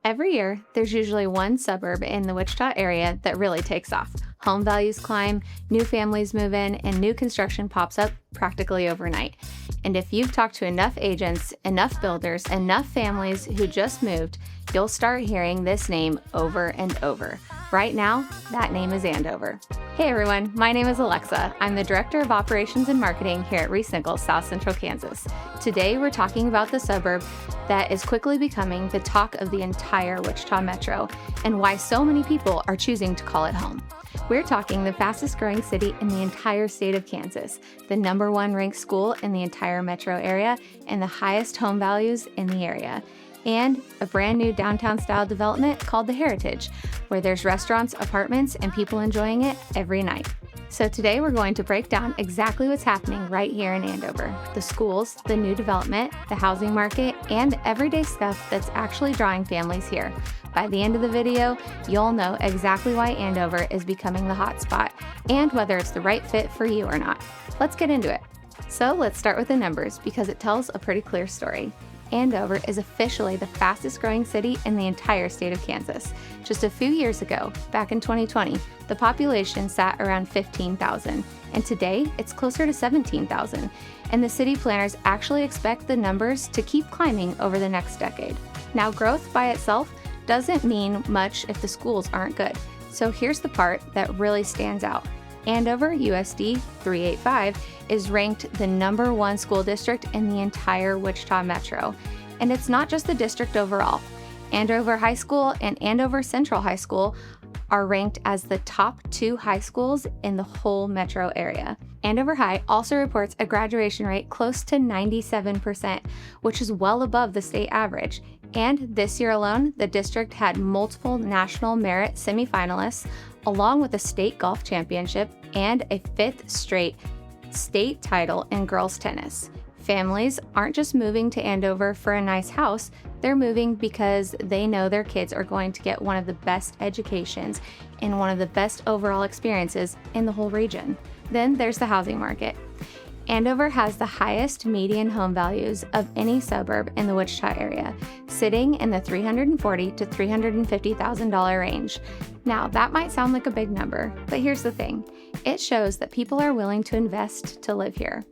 Every year, there's usually one suburb in the Wichita area that really takes off. Home values climb, new families move in, and new construction pops up practically overnight. And if you've talked to enough agents, enough builders, enough families who just moved, you'll start hearing this name over and over. Right now, that name is Andover. Hey everyone, my name is Alexa. I'm the Director of Operations and Marketing here at ReeceNichols South Central Kansas. Today we're talking about the suburb that is quickly becoming the talk of the entire Wichita metro and why so many people are choosing to call it home. We're talking the fastest growing city in the entire state of Kansas, the #1 ranked school in the entire metro area, and the highest home values in the area. And a brand new downtown style development called the Heritage, where there's restaurants, apartments, and people enjoying it every night. So today we're going to break down exactly what's happening right here in Andover, the schools, the new development, the housing market, and everyday stuff that's actually drawing families here. By the end of the video, you'll know exactly why Andover is becoming the hot spot and whether it's the right fit for you or not. Let's get into it. So let's start with the numbers because it tells a pretty clear story. Andover is officially the fastest growing city in the entire state of Kansas. Just a few years ago, back in 2020, the population sat around 15,000, and today it's closer to 17,000, and the city planners actually expect the numbers to keep climbing over the next decade. Now, growth by itself doesn't mean much if the schools aren't good, so here's the part that really stands out. Andover USD 385 is ranked the #1 school district in the entire Wichita metro. And it's not just the district overall. Andover High School and Andover Central High School are ranked as the top 2 high schools in the whole metro area. Andover High also reports a graduation rate close to 97%, which is well above the state average. And this year alone, the district had multiple national merit semifinalists, along with a state golf championship and a 5th straight state title in girls tennis. Families aren't just moving to Andover for a nice house, they're moving because they know their kids are going to get one of the best educations and one of the best overall experiences in the whole region. Then there's the housing market. Andover has the highest median home values of any suburb in the Wichita area, sitting in the $340,000 to $350,000 range. Now, that might sound like a big number, but here's the thing. It shows that people are willing to invest to live here.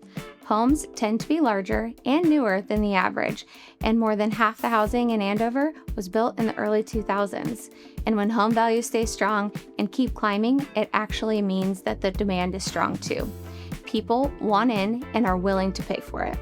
Homes tend to be larger and newer than the average, and more than half the housing in Andover was built in the early 2000s. And when home values stay strong and keep climbing, it actually means that the demand is strong too. People want in and are willing to pay for it.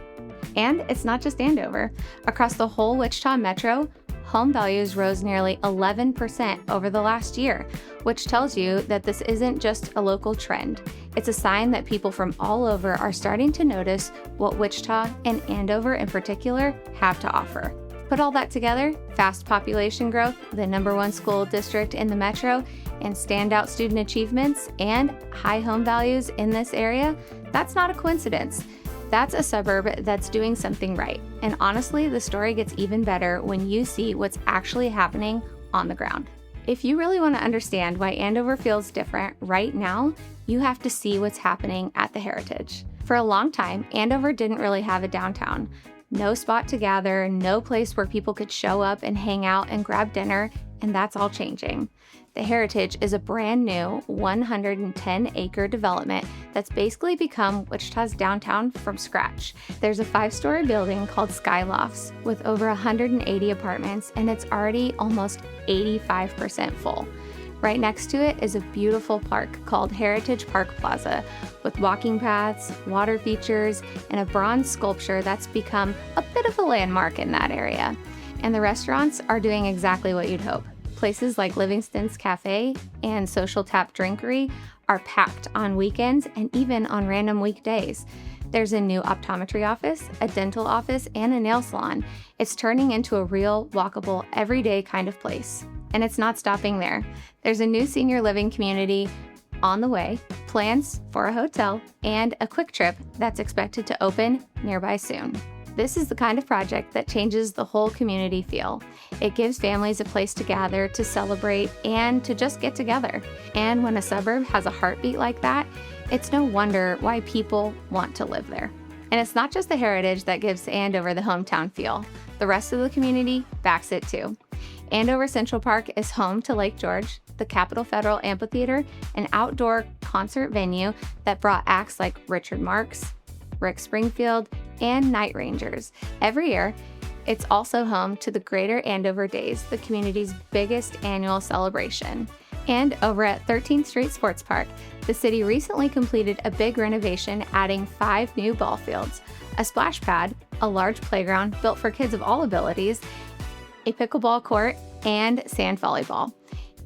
And it's not just Andover. Across the whole Wichita metro, home values rose nearly 11% over the last year, which tells you that this isn't just a local trend. It's a sign that people from all over are starting to notice what Wichita and Andover in particular have to offer. Put all that together, fast population growth, the #1 school district in the metro, and standout student achievements and high home values in this area, that's not a coincidence. That's a suburb that's doing something right. And honestly, the story gets even better when you see what's actually happening on the ground. If you really want to understand why Andover feels different right now, you have to see what's happening at the Heritage. For a long time, Andover didn't really have a downtown. No spot to gather, no place where people could show up and hang out and grab dinner, and that's all changing. The Heritage is a brand new 110-acre development that's basically become Wichita's downtown from scratch. There's a 5-story building called Skylofts with over 180 apartments, and it's already almost 85% full. Right next to it is a beautiful park called Heritage Park Plaza with walking paths, water features, and a bronze sculpture that's become a bit of a landmark in that area. And the restaurants are doing exactly what you'd hope. Places like Livingston's Cafe and Social Tap Drinkery are packed on weekends and even on random weekdays. There's a new optometry office, a dental office, and a nail salon. It's turning into a real, walkable, everyday kind of place. And it's not stopping there. There's a new senior living community on the way, plans for a hotel, and a quick trip that's expected to open nearby soon. This is the kind of project that changes the whole community feel. It gives families a place to gather, to celebrate, and to just get together. And when a suburb has a heartbeat like that, it's no wonder why people want to live there. And it's not just the Heritage that gives Andover the hometown feel. The rest of the community backs it too. Andover Central Park is home to Lake George, the Capitol Federal Amphitheater, an outdoor concert venue that brought acts like Richard Marx, Rick Springfield, and Night Rangers. Every year, it's also home to the Greater Andover Days, the community's biggest annual celebration. And over at 13th Street Sports Park, the city recently completed a big renovation, adding 5 new ball fields, a splash pad, a large playground built for kids of all abilities, a pickleball court, and sand volleyball.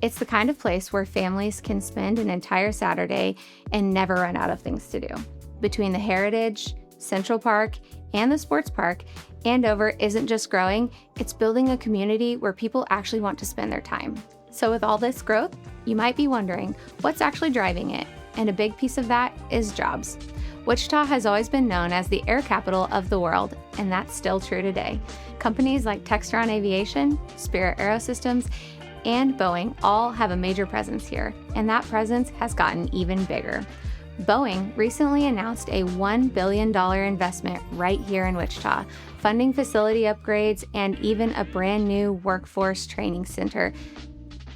It's the kind of place where families can spend an entire Saturday and never run out of things to do. Between the Heritage, Central Park, and the Sports Park, Andover isn't just growing, it's building a community where people actually want to spend their time. So with all this growth, you might be wondering, what's actually driving it? And a big piece of that is jobs. Wichita has always been known as the air capital of the world, and that's still true today. Companies like Textron Aviation, Spirit Aerosystems, and Boeing all have a major presence here, and that presence has gotten even bigger. Boeing recently announced a $1 billion investment right here in Wichita, funding facility upgrades and even a brand new workforce training center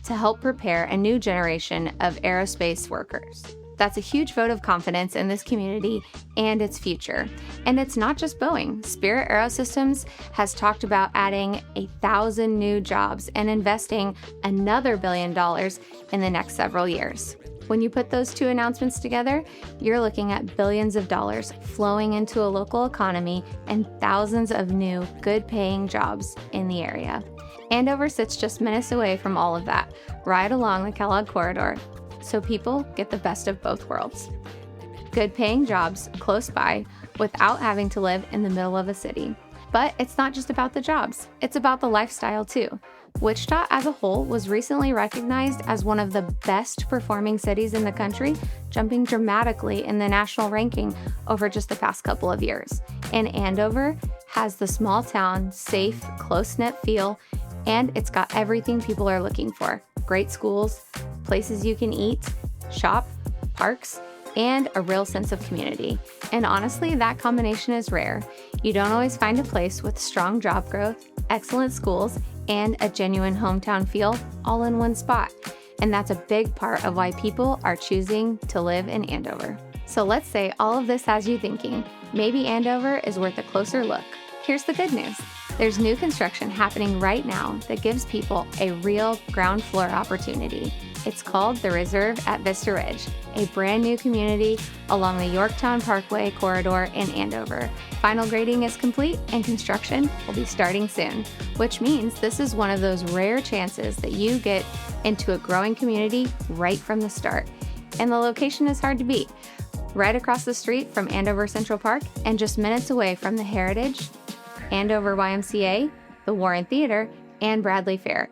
to help prepare a new generation of aerospace workers. That's a huge vote of confidence in this community and its future. And it's not just Boeing. Spirit Aerosystems has talked about adding 1,000 new jobs and investing another $1 billion in the next several years. When you put those two announcements together, you're looking at billions of dollars flowing into a local economy and thousands of new, good-paying jobs in the area. Andover sits just minutes away from all of that, right along the Kellogg corridor, so people get the best of both worlds. Good-paying jobs close by without having to live in the middle of a city. But it's not just about the jobs, it's about the lifestyle too. Wichita as a whole was recently recognized as one of the best performing cities in the country, jumping dramatically in the national ranking over just the past couple of years. And Andover has the small town, safe, close-knit feel, and it's got everything people are looking for. Great schools, places you can eat, shop, parks, and a real sense of community. And honestly, that combination is rare. You don't always find a place with strong job growth, excellent schools, and a genuine hometown feel all in one spot. And that's a big part of why people are choosing to live in Andover. So let's say all of this has you thinking, maybe Andover is worth a closer look. Here's the good news. There's new construction happening right now that gives people a real ground floor opportunity. It's called the Reserve at Vista Ridge, a brand new community along the Yorktown Parkway corridor in Andover. Final grading is complete and construction will be starting soon, which means this is one of those rare chances that you get into a growing community right from the start. And the location is hard to beat. Right across the street from Andover Central Park and just minutes away from the Heritage, Andover YMCA, the Warren Theater, and Bradley Fair.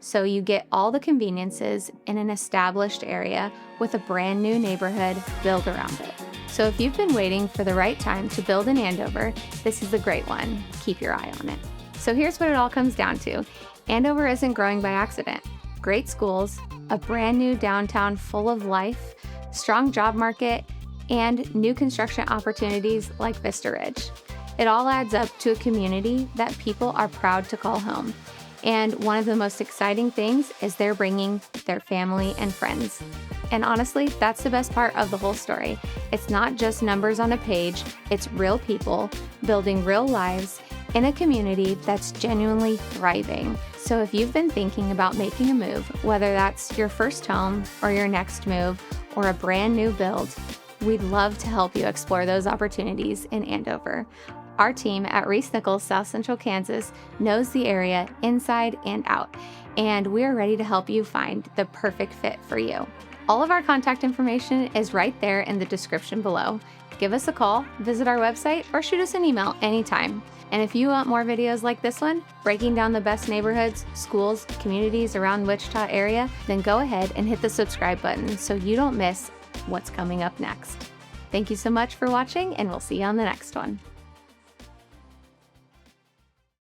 So you get all the conveniences in an established area with a brand new neighborhood built around it. So if you've been waiting for the right time to build in Andover, this is the great one. Keep your eye on it. So here's what it all comes down to. Andover isn't growing by accident. Great schools, a brand new downtown full of life, strong job market, and new construction opportunities like Vista Ridge. It all adds up to a community that people are proud to call home. And one of the most exciting things is they're bringing their family and friends. And honestly, that's the best part of the whole story. It's not just numbers on a page, it's real people building real lives in a community that's genuinely thriving. So if you've been thinking about making a move, whether that's your first home or your next move or a brand new build, we'd love to help you explore those opportunities in Andover. Our team at ReeceNichols South Central Kansas knows the area inside and out, and we're ready to help you find the perfect fit for you. All of our contact information is right there in the description below. Give us a call, visit our website, or shoot us an email anytime. And if you want more videos like this one, breaking down the best neighborhoods, schools, communities around Wichita area, then go ahead and hit the subscribe button so you don't miss what's coming up next. Thank you so much for watching, and we'll see you on the next one.